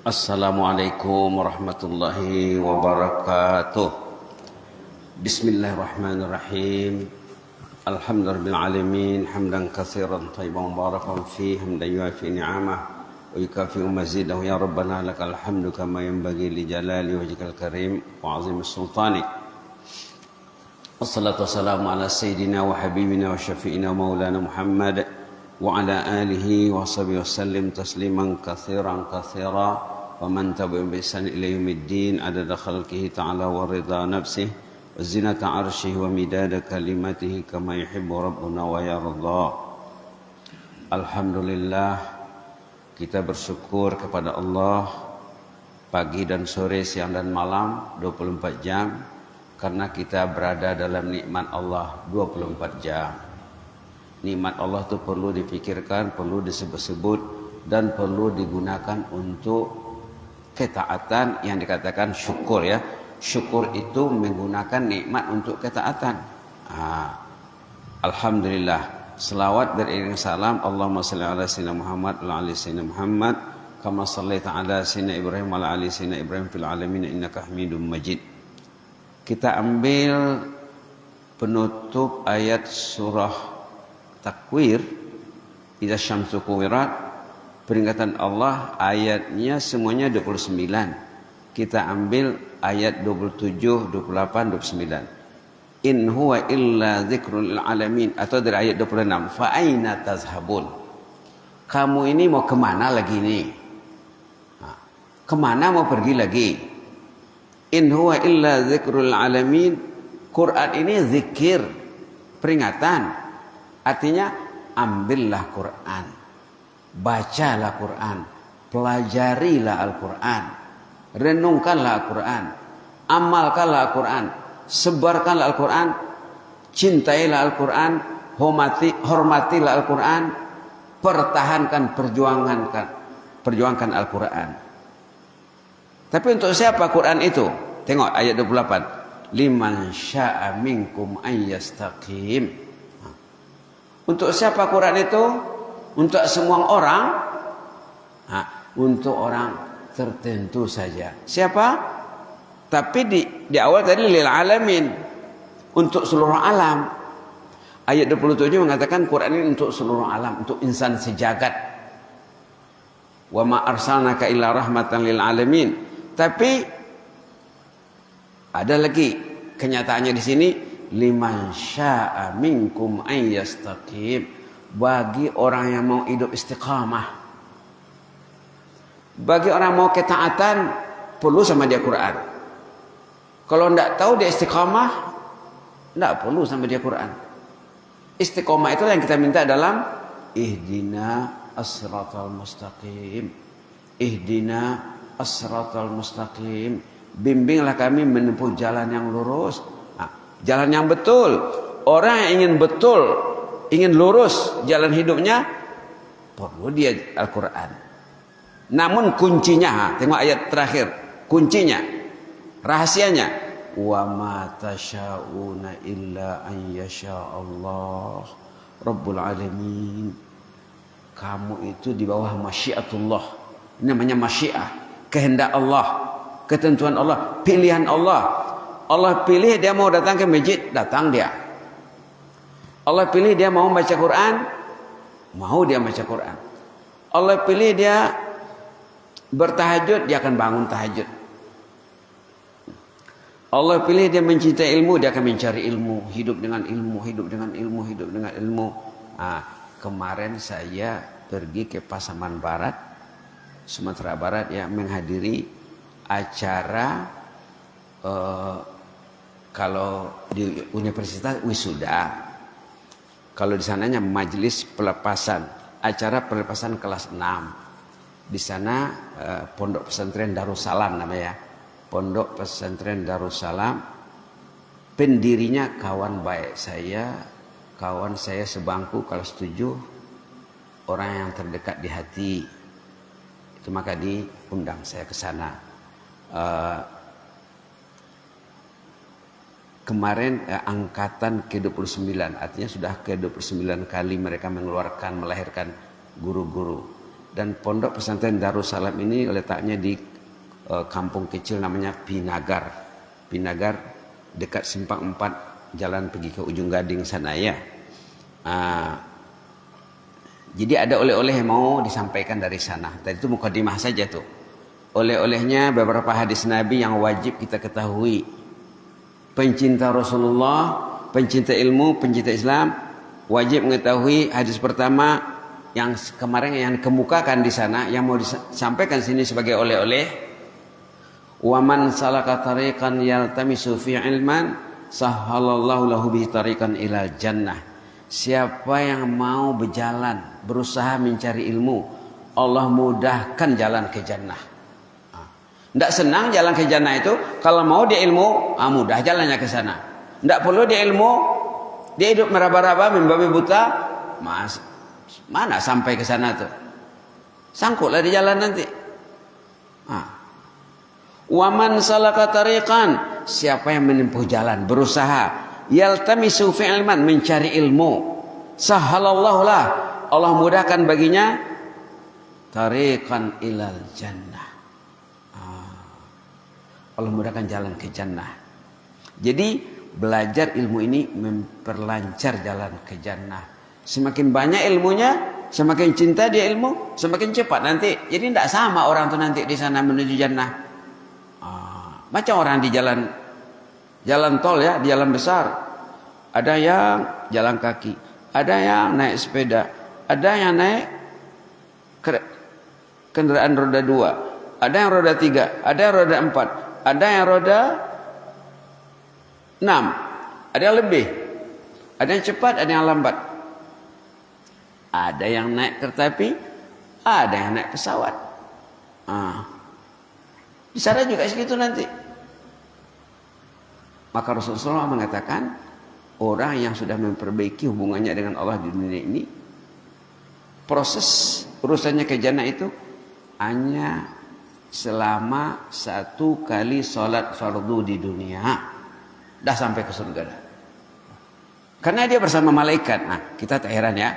Assalamualaikum warahmatullahi wabarakatuh. Bismillahirrahmanirrahim. Alhamdulillahirabbil hamdan katsiran thayyiban mubarakan fihi hamdan yuafi ni'amah wa yukafi'u mazidahu ya rabbana lakal hamdu kama yanbaghi li jalali wajhikal karim wa 'azimi sultanik. Wassalatu wassalamu ala sayyidina wa habibina wa syafi'ina maulana Muhammad wa ala alihi wa sahbihi wasallim tasliman katsiran katsira wa man tabi'ahum bi ihsan ila yaumiddin adada khalqihi ta'ala wa ridha nafsihi wa zinata 'arsyihi wa midada kalimatihi kama yuhibbu rabbuna wa yarda. Alhamdulillah, kita bersyukur kepada Allah pagi dan sore, siang dan malam 24 jam karena kita berada dalam nikmat Allah 24 jam. Nikmat Allah itu perlu dipikirkan, perlu disebut-sebut, dan perlu digunakan untuk ketaatan yang dikatakan syukur ya. Syukur itu menggunakan nikmat untuk ketaatan. Alhamdulillah. Selawat beriring salam. Allahumma salli ala sayyidina Muhammad wa ala ali sayyidina Muhammad kama shallaita ala sayyidina Ibrahim wa ala ali sayyidina Ibrahim fil alamin innaka Hamidum Majid. Kita ambil penutup ayat surah Takwir, Idza syamsu kuwirat, peringatan Allah, ayatnya semuanya 29. Kita ambil ayat 27, 28, 29. In huwa illa dzikrul lil alamin, atau dari ayat 26. Fa aina tazhabun? Kamu ini mau kemana lagi nih? Kemana mau pergi lagi? In huwa illa dzikrul lil alamin. Quran ini zikir, peringatan. Artinya ambillah Quran, bacalah Quran, pelajarilah Al-Quran, renungkanlah Al-Quran, amalkanlah Al-Quran, sebarkanlah Al-Quran, cintailah Al-Quran, hormatilah Al-Quran, pertahankan, perjuangkan Al-Quran. Tapi untuk siapa Quran itu? Tengok ayat 28. Liman sya'a minkum ayyastaqim. Untuk siapa Quran itu? Untuk semua orang? Untuk orang tertentu saja. Siapa? Tapi di awal tadi lil alamin, untuk seluruh alam. Ayat 27 mengatakan Quran ini untuk seluruh alam, untuk insan sejagat. Wa ma arsalnaka illa rahmatan lil alamin. Tapi ada lagi kenyataannya di sini. Liman sya'a minkum ayyastaqim, bagi orang yang mau hidup istiqamah, bagi orang mau ketaatan, perlu sama dia Quran. Kalau tidak tahu dia istiqamah, tidak perlu sama dia Quran. Istiqamah itu yang kita minta dalam ihdina as-siratal mustaqim, ihdina as-siratal mustaqim, bimbinglah kami menempuh jalan yang lurus. Jalan yang betul. Orang yang ingin betul, ingin lurus jalan hidupnya, perlu dia Al-Quran. Namun kuncinya, tengok ayat terakhir, kuncinya, rahasianya, wa ma tasyauna illa an yasha Allah Rabbul alamin. Kamu itu di bawah masyiatullah. Ini namanya masyiah, kehendak Allah, ketentuan Allah, pilihan Allah. Allah pilih dia mau datang ke masjid, datang dia. Allah pilih dia mau baca Quran, mau dia baca Quran. Allah pilih dia bertahajud, dia akan bangun tahajud. Allah pilih dia mencintai ilmu, dia akan mencari ilmu, hidup dengan ilmu, hidup dengan ilmu, hidup dengan ilmu. Kemarin saya pergi ke Pasaman Barat, Sumatera Barat ya, menghadiri acara kalau di universitas wisuda, kalau di sananya majelis pelepasan, acara pelepasan kelas 6. Di sana Pondok Pesantren Darussalam namanya, Pondok Pesantren Darussalam. Pendirinya kawan baik saya, kawan saya sebangku kelas 7, orang yang terdekat di hati. Itu maka diundang saya ke sana. Kemarin angkatan ke-29, artinya sudah ke-29 kali mereka melahirkan guru-guru. Dan pondok pesantren Darussalam ini letaknya di kampung kecil namanya Pinagar. Pinagar dekat Simpang 4, jalan pergi ke Ujung Gading sana ya. Jadi ada oleh-oleh yang mau disampaikan dari sana. Tadi itu mukadimah saja tuh. Oleh-olehnya beberapa hadis Nabi yang wajib kita ketahui. Pencinta Rasulullah, pencinta ilmu, pencinta Islam wajib mengetahui hadis pertama yang kemarin yang dikemukakan di sana, yang mau disampaikan sini sebagai oleh-oleh. Wa man salaka tariqan yaltamisu fi ilman sahhalallahu lahu bihi tariqan ilal jannah. Siapa yang mau berjalan, berusaha mencari ilmu, Allah mudahkan jalan ke jannah. Tidak senang jalan ke jannah itu, kalau mau dia ilmu, mudah jalannya ke sana. Tidak perlu dia ilmu, dia hidup meraba-raba, membabi buta, mana sampai ke sana tuh? Sangkutlah di jalan nanti. Waman salaka tariqan, siapa yang menempuh jalan, berusaha, yaltamisu fi ilman, mencari ilmu, sahhalallahu lah, Allah mudahkan baginya tariqan ilal jannah. Allah mudahkan jalan ke jannah. Jadi belajar ilmu ini memperlancar jalan ke jannah. Semakin banyak ilmunya, semakin cinta dia ilmu, semakin cepat nanti. Jadi tidak sama orang tuh nanti di sana menuju jannah. Macam orang di jalan tol ya, di jalan besar. Ada yang jalan kaki, ada yang naik sepeda, ada yang naik kendaraan roda 2, ada yang roda 3, ada yang roda 4, ada yang roda 6, ada yang lebih, ada yang cepat, ada yang lambat, ada yang naik kereta api, ada yang naik pesawat. Di sana juga segitu nanti. Maka Rasulullah mengatakan, orang yang sudah memperbaiki hubungannya dengan Allah di dunia ini, proses urusannya ke jannah itu hanya selama 1 kali sholat fardu di dunia, dah sampai ke surga dah. Karena dia bersama malaikat. Nah, kita tak heran ya,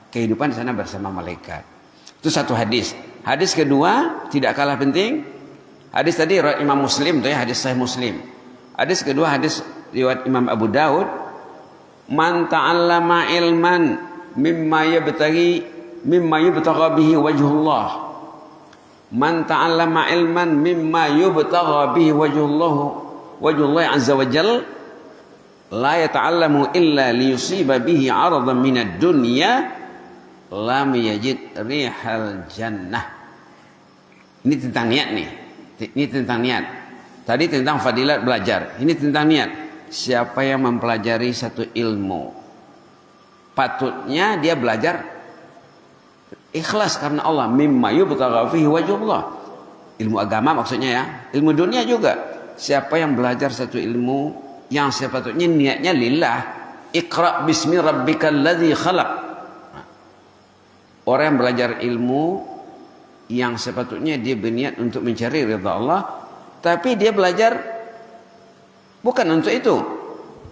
kehidupan di sana bersama malaikat. Itu satu hadis. Hadis kedua tidak kalah penting. Hadis tadi Imam Muslim tuh ya, hadis Sahih Muslim. Hadis kedua hadis riwayat Imam Abu Daud. Man ta'allama ilman mimma yubtagha bihi wajhullah. Man ta'allama ilman mimma yubtagha bihi wajhullah azza wa jalla la yata'allamu illa liyusiba bihi 'aradan minad dunya lam yajid rihal jannah. Ini tentang niat nih. Ini tentang niat. Tadi tentang fadilat belajar. Ini tentang niat. Siapa yang mempelajari satu ilmu, patutnya dia belajar ikhlas karena Allah. Mimma yubtagha fihi wajhullah. Ilmu agama maksudnya ya. Ilmu dunia juga. Siapa yang belajar satu ilmu yang sepatutnya niatnya lillah. Iqra bismi rabbikal ladzi khalaq. Orang yang belajar ilmu yang sepatutnya dia berniat untuk mencari ridha Allah, tapi dia belajar bukan untuk itu.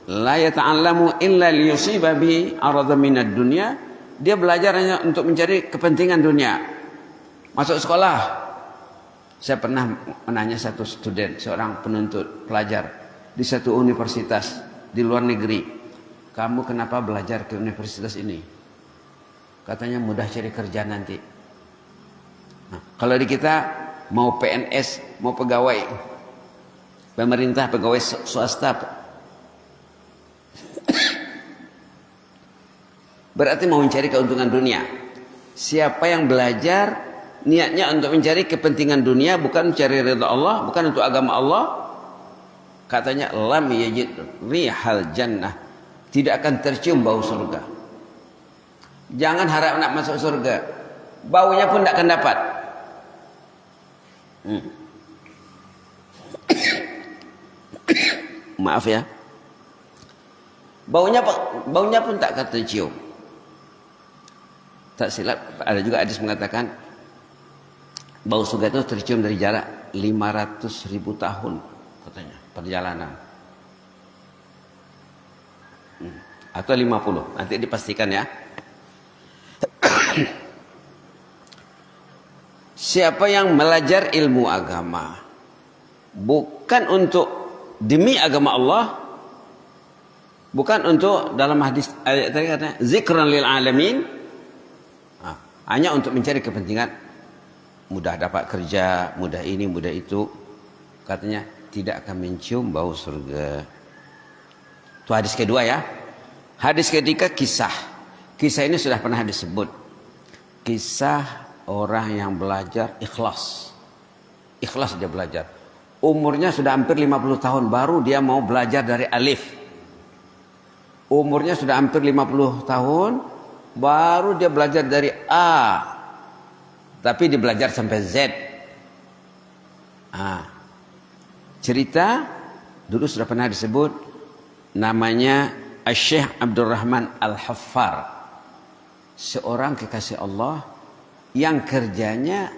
La yata'allamu illa liyusiba bi 'aradan minad dunya. Dia belajar hanya untuk mencari kepentingan dunia. Masuk sekolah. Saya pernah menanya satu student, seorang penuntut pelajar di satu universitas di luar negeri. Kamu kenapa belajar ke universitas ini? Katanya mudah cari kerja nanti. Nah, kalau di kita mau PNS, mau pegawai pemerintah, pegawai swasta, berarti mau mencari keuntungan dunia. Siapa yang belajar niatnya untuk mencari kepentingan dunia, bukan mencari ridha Allah, bukan untuk agama Allah, katanya lam yajid rihal jannah, tidak akan tercium bau surga. Jangan harap nak masuk surga, baunya pun tidak akan dapat. Maaf ya, baunya pun tak akan tercium. Tak silap, ada juga hadis mengatakan bau surga itu tercium dari jarak 500.000 tahun katanya perjalanan, atau 50, nanti dipastikan ya. siapa yang belajar ilmu agama bukan untuk demi agama Allah, bukan untuk dalam hadis ayat tadi katanya zikran lil alamin, hanya untuk mencari kepentingan mudah dapat kerja, mudah ini, mudah itu, katanya tidak akan mencium bau surga. Itu hadis kedua ya. Hadis ketiga kisah. Kisah ini sudah pernah disebut. Kisah orang yang belajar ikhlas. Ikhlas dia belajar. Umurnya sudah hampir 50 tahun baru dia mau belajar dari alif. Umurnya sudah hampir 50 tahun baru dia belajar dari A. Tapi dia belajar sampai Z. Cerita dulu sudah pernah disebut, namanya Syekh Abdurrahman Al-Haffar, seorang kekasih Allah yang kerjanya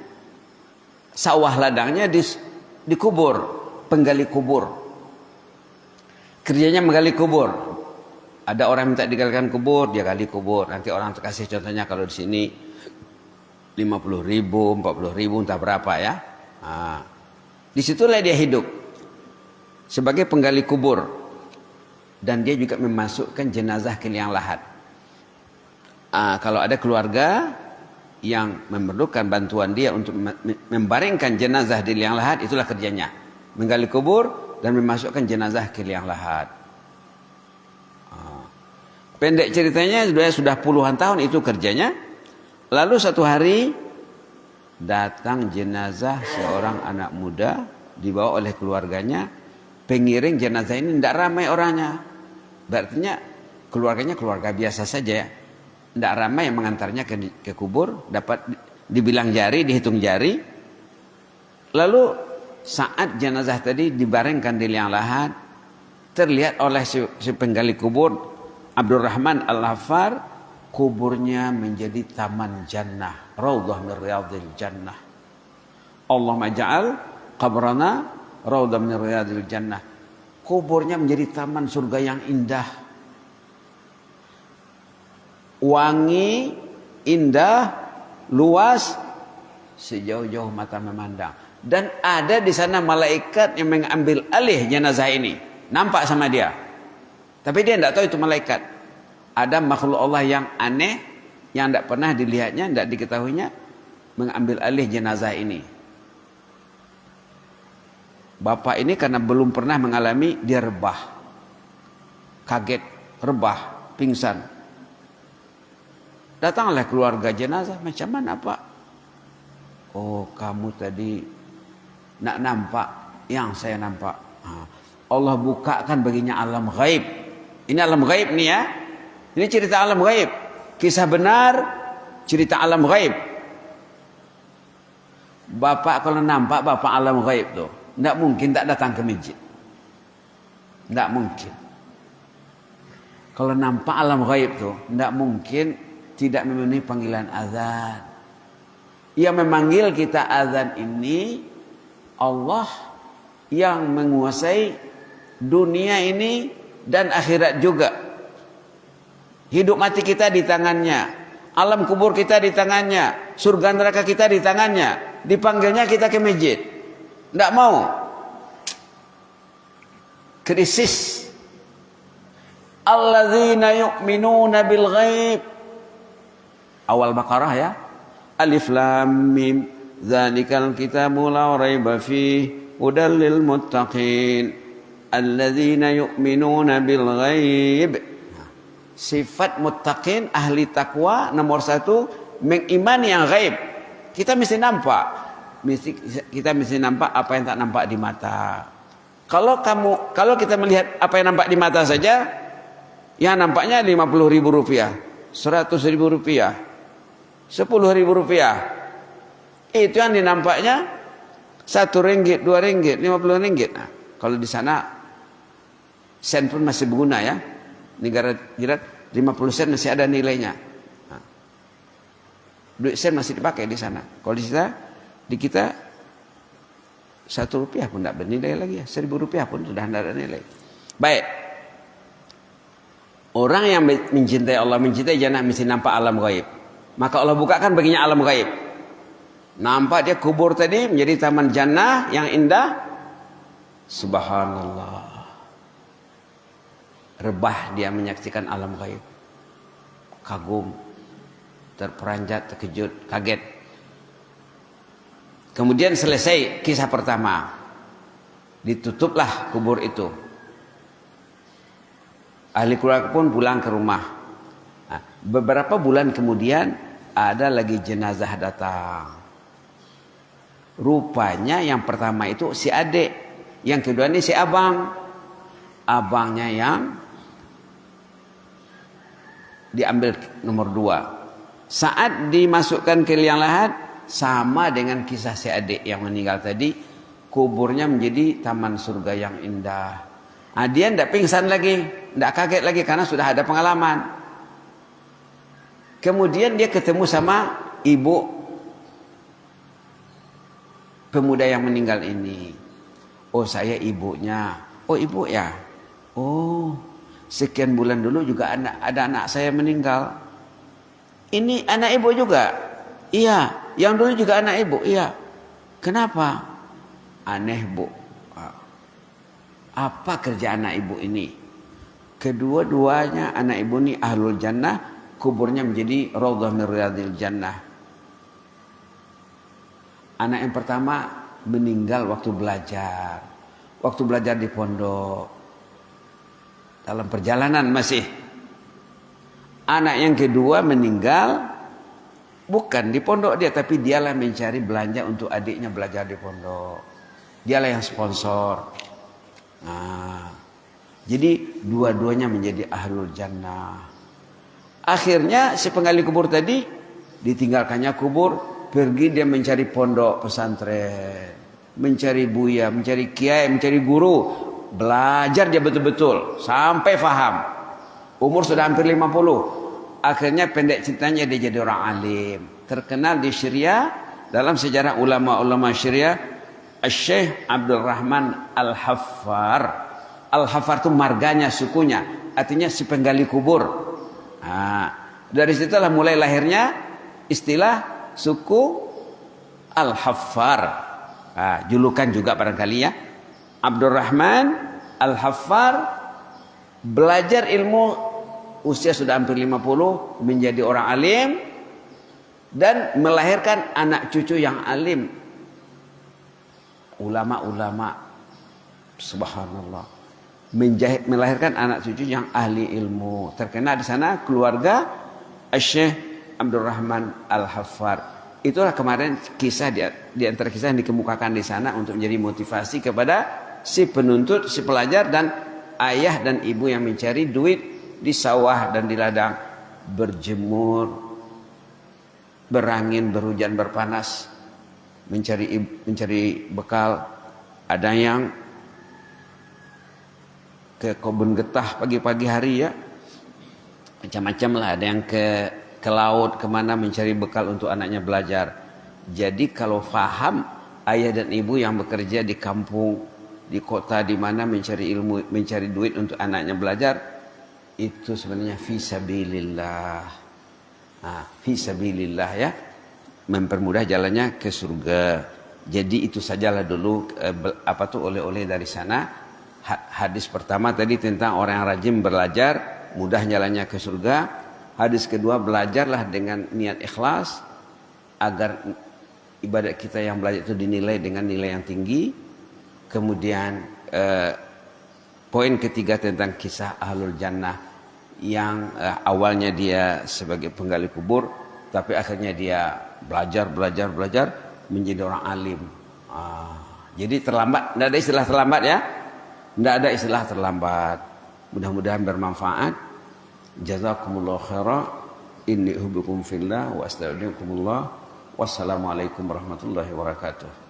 sawah ladangnya dikubur, penggali kubur. Kerjanya menggali kubur. Ada orang minta digalikan kubur, dia gali kubur. Nanti orang terkasih contohnya kalau di sini 50.000, 40.000, entah berapa ya. Disitulah dia hidup sebagai penggali kubur, dan dia juga memasukkan jenazah ke liang lahat. Kalau ada keluarga yang memerlukan bantuan dia untuk membaringkan jenazah di liang lahat, itulah kerjanya, menggali kubur dan memasukkan jenazah ke liang lahat. Pendek ceritanya sudah puluhan tahun itu kerjanya. Lalu satu hari datang jenazah seorang anak muda dibawa oleh keluarganya. Pengiring jenazah ini tidak ramai orangnya. Berarti keluarganya keluarga biasa saja ya. Tidak ramai yang mengantarnya ke kubur. Dapat dibilang jari, dihitung jari. Lalu saat jenazah tadi dibaringkan di liang lahat, terlihat oleh si penggali kubur Abdurrahman Al-Haffar, kuburnya menjadi taman jannah, raudhah min riyadil jannah. Allahumma ja'al qabrana raudhah min riyadil jannah. Kuburnya menjadi taman surga yang indah, wangi, indah, luas, sejauh-jauh mata memandang. Dan ada di sana malaikat yang mengambil alih jenazah ini, nampak sama dia. Tapi dia tidak tahu itu malaikat. Ada makhluk Allah yang aneh, yang tidak pernah dilihatnya, tidak diketahuinya, mengambil alih jenazah ini. Bapak ini karena belum pernah mengalami, dia rebah. Kaget, rebah, pingsan. Datanglah keluarga jenazah, macam mana Pak? Oh, kamu tadi nak nampak yang saya nampak. Allah bukakan baginya alam gaib. Ini alam gaib nih ya. Ini cerita alam gaib. Kisah benar, cerita alam gaib. Bapak kalau nampak bapak alam gaib tuh, tidak mungkin tak datang ke masjid. Tidak mungkin. Kalau nampak alam gaib tuh, tidak mungkin tidak memenuhi panggilan azan. Yang memanggil kita azan ini Allah yang menguasai dunia ini dan akhirat juga. Hidup mati kita di tangannya, alam kubur kita di tangannya, surga neraka kita di tangannya. Dipanggilnya kita ke masjid, tidak mau. Krisis. Alladzina yu'minuna bil ghaib. Awal Baqarah ya. Alif lam mim. Dzalikal kitabu la raiba fihi hudal lil muttaqin. Alladzina yu'minuna bil ghaib. Sifat muttaqin, ahli takwa nomor 1, mengimani yang gaib. Kita mesti nampak. Kita mesti nampak apa yang tak nampak di mata. Kalau kita melihat apa yang nampak di mata saja, yang nampaknya 50.000 rupiah, 100.000 rupiah, 10.000 rupiah. Itu yang dinampaknya 1 ringgit, 2 ringgit, 50 ringgit. Nah, kalau di sana sen pun masih berguna ya. Negara jiran 50 sen masih ada nilainya. Nah, duit sen masih dipakai di sana. Kalau di kita 1 rupiah pun tidak bernilai lagi ya. 1.000 rupiah pun sudah tidak ada nilai. Baik. Orang yang mencintai Allah, mencintai jannah mesti nampak alam gaib. Maka Allah bukakan baginya alam gaib. Nampak dia kubur tadi menjadi taman jannah yang indah. Subhanallah. Rebah dia menyaksikan alam gaib. Kagum, terperanjat, terkejut, kaget. Kemudian selesai kisah pertama. Ditutuplah kubur itu. Ahli keluarga pun pulang ke rumah. Nah, beberapa bulan kemudian ada lagi jenazah datang. Rupanya yang pertama itu si adik, yang kedua ini si abang. Abangnya yang diambil nomor 2. Saat dimasukkan ke liang lahat, sama dengan kisah si adik yang meninggal tadi, kuburnya menjadi taman surga yang indah. Nah, dia tidak pingsan lagi, tidak kaget lagi karena sudah ada pengalaman. Kemudian dia ketemu sama ibu pemuda yang meninggal ini. Oh, saya ibunya. Oh, ibu ya. Oh, sekian bulan dulu juga ada anak saya meninggal. Ini anak ibu juga? Iya. Yang dulu juga anak ibu? Iya. Kenapa? Aneh, Bu. Apa kerja anak ibu ini? Kedua-duanya anak ibu ini ahlul jannah, kuburnya menjadi raudhah min riyadil jannah. Anak yang pertama meninggal waktu belajar. Waktu belajar di pondok. Dalam perjalanan masih. Anak yang kedua meninggal bukan di pondok dia, tapi dialah mencari belanja untuk adiknya belajar di pondok. Dialah yang sponsor. Nah, jadi dua-duanya menjadi ahlul jannah. Akhirnya si penggali kubur tadi ditinggalkannya kubur, pergi dia mencari pondok pesantren, mencari buya, mencari kiai, mencari guru, belajar dia betul-betul sampai faham. Umur sudah hampir 50. Akhirnya pendek ceritanya dia jadi orang alim, terkenal di Syria. Dalam sejarah ulama-ulama Syria, Syekh Abdul Rahman Al-Haffar. Al-Haffar itu marganya, sukunya, artinya si penggali kubur. Nah, dari situlah mulai lahirnya istilah suku Al-Haffar. Nah, julukan juga barangkali ya. Abdul Rahman Al-Haffar belajar ilmu usia sudah hampir 50, menjadi orang alim dan melahirkan anak cucu yang alim. Ulama-ulama, subhanallah, melahirkan anak cucu yang ahli ilmu. Terkenal di sana keluarga Syekh Abdul Rahman Al-Haffar. Itulah kemarin kisah di antara kisah yang dikemukakan di sana untuk menjadi motivasi kepada si penuntut, si pelajar dan ayah dan ibu yang mencari duit di sawah dan di ladang, berjemur, berangin, berhujan, berpanas, mencari bekal. Ada yang ke kebun getah pagi-pagi hari ya, macam-macam lah. Ada yang ke laut, kemana mencari bekal untuk anaknya belajar. Jadi kalau faham ayah dan ibu yang bekerja di kampung, di kota, di mana mencari ilmu, mencari duit untuk anaknya belajar, itu sebenarnya fisabilillah. Nah, fisabilillah ya, mempermudah jalannya ke surga. Jadi itu sajalah dulu oleh-oleh dari sana. Hadis pertama tadi tentang orang yang rajin belajar, mudah jalannya ke surga. Hadis kedua, belajarlah dengan niat ikhlas agar ibadat kita yang belajar itu dinilai dengan nilai yang tinggi. Kemudian poin ketiga tentang kisah ahlul jannah yang awalnya dia sebagai penggali kubur, tapi akhirnya dia belajar menjadi orang alim. Jadi terlambat, tidak ada istilah terlambat ya, tidak ada istilah terlambat. Mudah-mudahan bermanfaat. Jazakumullah khairan. Inni uhibbukum fillah wa astaudiukumullah. Wassalamualaikum warahmatullahi wabarakatuh.